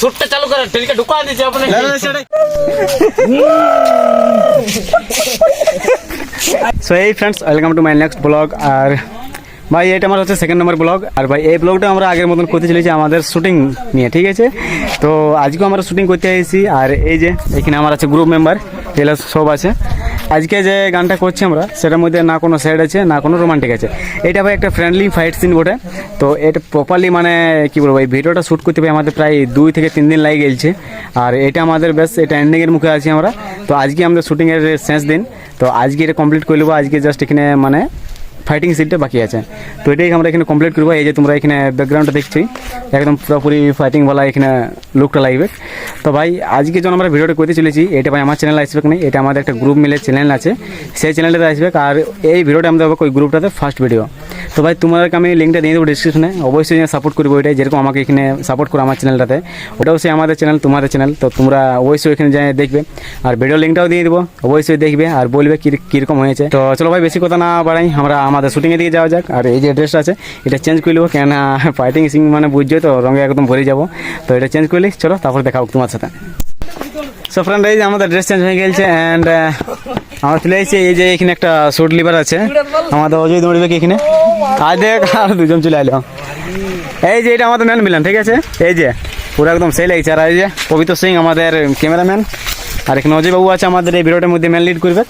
শুটটা চালু করে টেলিকা ঢুকা দিয়েছে আপনি। সো এই friends, welcome to my next blog. আর ভাই এটা আমার হচ্ছে সেকেন্ড নম্বর ব্লগ। আর ভাই এই ব্লগটা আমরা আগের মতন করতে চলেছি আমাদের শুটিং নিয়ে, ঠিক আছে? তো আজকেও আমরা শুটিং করতে এসেছি। আর এই যে এখানে আমার আছে গ্রুপ মেম্বার, এগুলো সব আছে। আজকে যে গানটা করছি আমরা, সেটার মধ্যে না কোনো স্যাড আছে না কোনো রোমান্টিক আছে। এটা ভাই একটা ফ্রেন্ডলি ফাইট সিন বটে। তো এটা প্রপারলি মানে কী বলবো, এই ভিডিওটা শ্যুট করতে ভাই আমাদের প্রায় 2 থেকে 3 দিন লাগে গেছে। আর এটা আমাদের বেশ এটা এন্ডিংয়ের মুখে আছি আমরা। তো আজকে আমাদের শুটিংয়ের শেষ দিন। তো আজকে এটা কমপ্লিট করে নেবো। আজকে জাস্ট এখানে মানে ফাইটিং সিনটা বাকি আছে। তো এটাই আমরা এখানে কমপ্লিট করবো। এই যে তোমরা এখানে ব্যাকগ্রাউন্ডটা দেখছি, একদম পুরোপুরি ফাইটিংওয়ালা এখানে লুকটা লাগবে। তো ভাই আজকে যখন আমরা ভিডিওটা করতে চলেছি, এটা ভাই আমার চ্যানেলে আসবে না, এটা আমাদের একটা গ্রুপ মিলে চ্যানেল আছে, সেই চ্যানেলটাতে আসবে। আর এই ভিডিওটা আমরা দেবো ওই গ্রুপটাতে ফার্স্ট ভিডিও। তো ভাই তোমাদেরকে আমি লিঙ্কটা দিয়ে দেবো ডিসক্রিপশনে। অবশ্যই সাপোর্ট করবো ওইটাই, যেরকম আমাকে এখানে সাপোর্ট করো আমার চ্যানেলটাতে। ওটাও সেই আমাদের চ্যানেল, তোমাদের চ্যানেল। তো তোমরা অবশ্যই এখানে যাই দেখবে। আর ভিডিও লিঙ্কটাও দিয়ে দেবো, অবশ্যই দেখবে আর বলবে কীরকম হয়েছে। তো চলো ভাই বেশি কথা না বাড়াই, আমরা আমাদের শুটিংয়ের দিকে যাওয়া যাক। আর এই যে ড্রেসটা আছে এটা চেঞ্জ করে নেবো, কেন ফাইটিং সিং মানে বুঝছো তো, রঙে একদম ভরে যাবো। তো এটা চেঞ্জ করলি, চলো তারপর দেখাবো তোমার সাথে। সো ফ্রেন্ড, এই যে আমাদের ড্রেস চেঞ্জ হয়ে গেছে। অ্যান্ড আমরা চলে এসেছি। এই যে এখানে একটা শুট লিভার আছে আমাদের অজয় দৌড়বে কি এখানে। আর দেখ আর দুজন চলে এলো। এই যে এটা আমাদের ম্যান মিলান, ঠিক আছে? এই যে পুরো একদম সেই লাগছে। আর এই যে পবিত্র সিং আমাদের ক্যামেরাম্যান। আর এখানে অজয় বাবু আছে আমাদের এই ভিডিওটার মধ্যে ম্যান লিড করবে।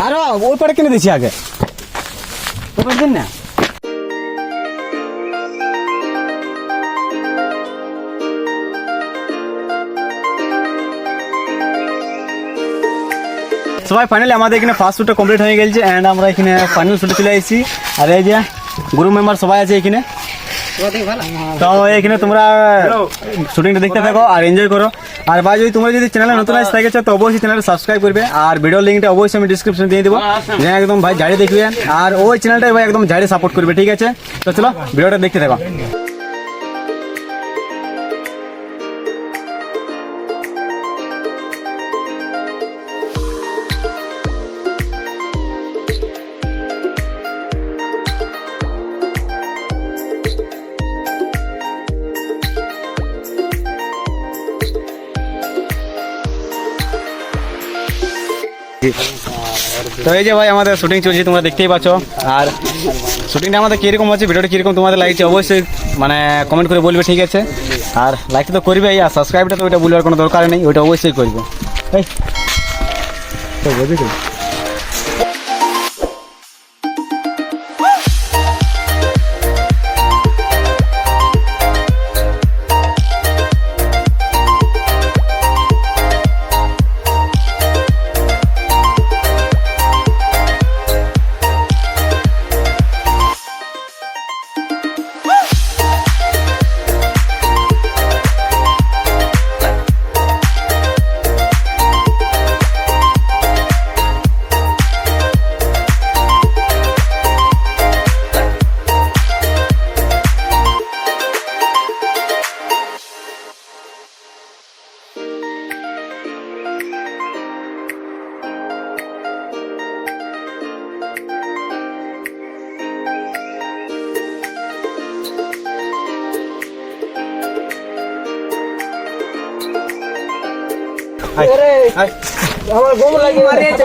আর ওই পারে কিনে দিচ্ছি আগে, ওই দিন না। সবাই ফাইনালি আমাদের এখানে ফার্স্ট শ্যুটটা কমপ্লিট হয়ে গেছে। অ্যান্ড আমরা এখানে ফাইনাল শ্যুটে চলে এসেছি। আর এই যে গ্রুপ মেম্বার সবাই আছে এখানে। তো এখানে তোমরা শুটিংটা দেখতে থাকো আর এনজয় করো। আর ভাই যদি তোমরা যদি চ্যানেলে নতুন আসতে গেছো তো অবশ্যই চ্যানেলটা সাবস্ক্রাইব করবে। আর ভিডিও লিঙ্কটা অবশ্যই আমি ডিসক্রিপশনে দিয়ে দেবো, যেন একদম ভাই ঝাড়ে দেখবে। আর ওই চ্যানেলটাই ভাই একদম ঝাড়ে সাপোর্ট করবে, ঠিক আছে? তো চলো ভিডিওটা দেখতে থাকো। তো এই যে ভাই আমাদের শুটিং চলছে, তোমরা দেখতেই পাচ্ছ। আর শুটিংটা আমাদের কীরকম হচ্ছে, ভিডিওটা কীরকম তোমাদের লাগছে অবশ্যই মানে কমেন্ট করে বলবে, ঠিক আছে? আর লাইকটা তো করবে, আর সাবস্ক্রাইবটা তো ওইটা বলবার কোনো দরকার নেই, ওইটা অবশ্যই করবে। এই তো বুঝেছি। আমার গোম লাগি মারিয়েছে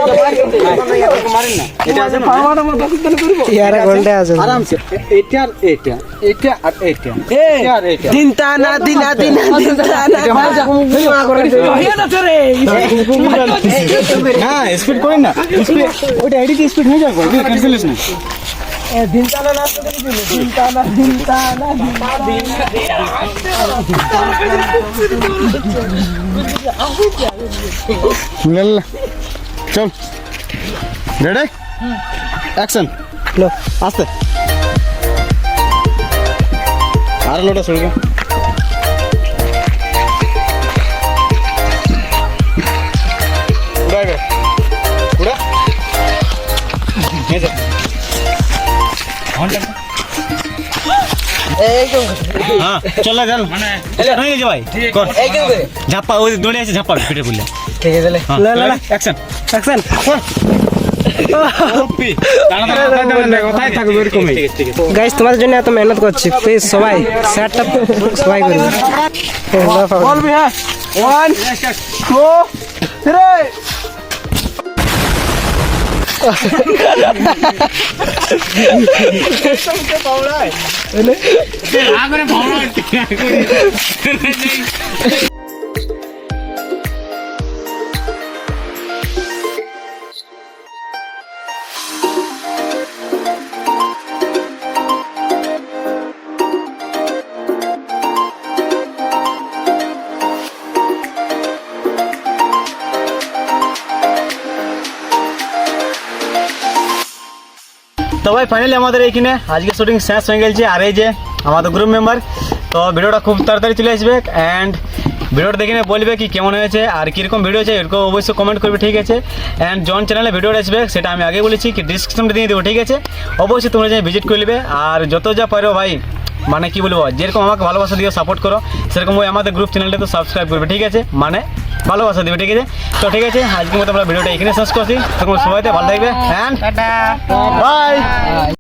মারেন না, এটা আছে না পাওয়াটা মত দখল করব ইয়ার গোলটা আছে আরাম সে। এটা আর এটা এটা আর এটা এটা আর এটা দিন টানা দিন দিন দিন টানা না করে হইয়া না রে। না স্পিড করেন না, স্পিড ওটা এডিট স্পিড হয়ে যাবে, ক্যান্সেলেশন না। দিন টানা না তো দিন টানা দিন টানা দিন চল রেডি অ্যাকশন লো আস্তে আর লোটা শুনবে উড়াইবে উড়া মেজে হ্যাঁ চল চল মানে হয়ে গেছে ভাই কর ঝাপ্পা ওই দৌড়ে আছে ঝাপ্পা পেটে পড়লে ঠিক আছে লে লে অ্যাকশন অ্যাকশন কোথায় থাকবে এরকমই। গাইস তোমাদের জন্য এত মেহনত করছি, প্লিজ সবাই শেয়ারটা সবাই করবে। বলবি হ্যাঁ 1 2 3 তো ভাই ফাইনালি আমাদের এইখানে আজকে শুটিং শেষ হয়ে গেছে। আর এই যে আমাদের গ্রুপ মেম্বার, তো ভিডিওটা খুব তাড়াতাড়ি চলে আসবে অ্যান্ড ভিডিওটা দেখে নিয়ে বলবে কি কেমন হয়েছে আর কীরকম ভিডিও আছে এরকম অবশ্যই কমেন্ট করবে, ঠিক আছে। অ্যান্ড জন চ্যানেলে ভিডিওটা আসবে সেটা আমি আগে বলেছি কি ডিসক্রিপশনটা দিয়ে দেবো, ঠিক আছে। অবশ্যই তোমরা যে ভিজিট করে নেবে আর যত যা পারো ভাই মানে কি বলবো, যেরকম আমাকে ভালোবাসা দিয়ে সাপোর্ট করো সেরকম ওই আমাদের গ্রুপ চ্যানেলটা তো সাবস্ক্রাইব করবে, ঠিক আছে, মানে ভালোবাসা দেবে, ঠিক আছে। তো ঠিক আছে, আজকের মতো আমরা ভিডিওটা এখানে শেষ করছি। তখন সবাই ভালো থাকবে অ্যান্ড বাই।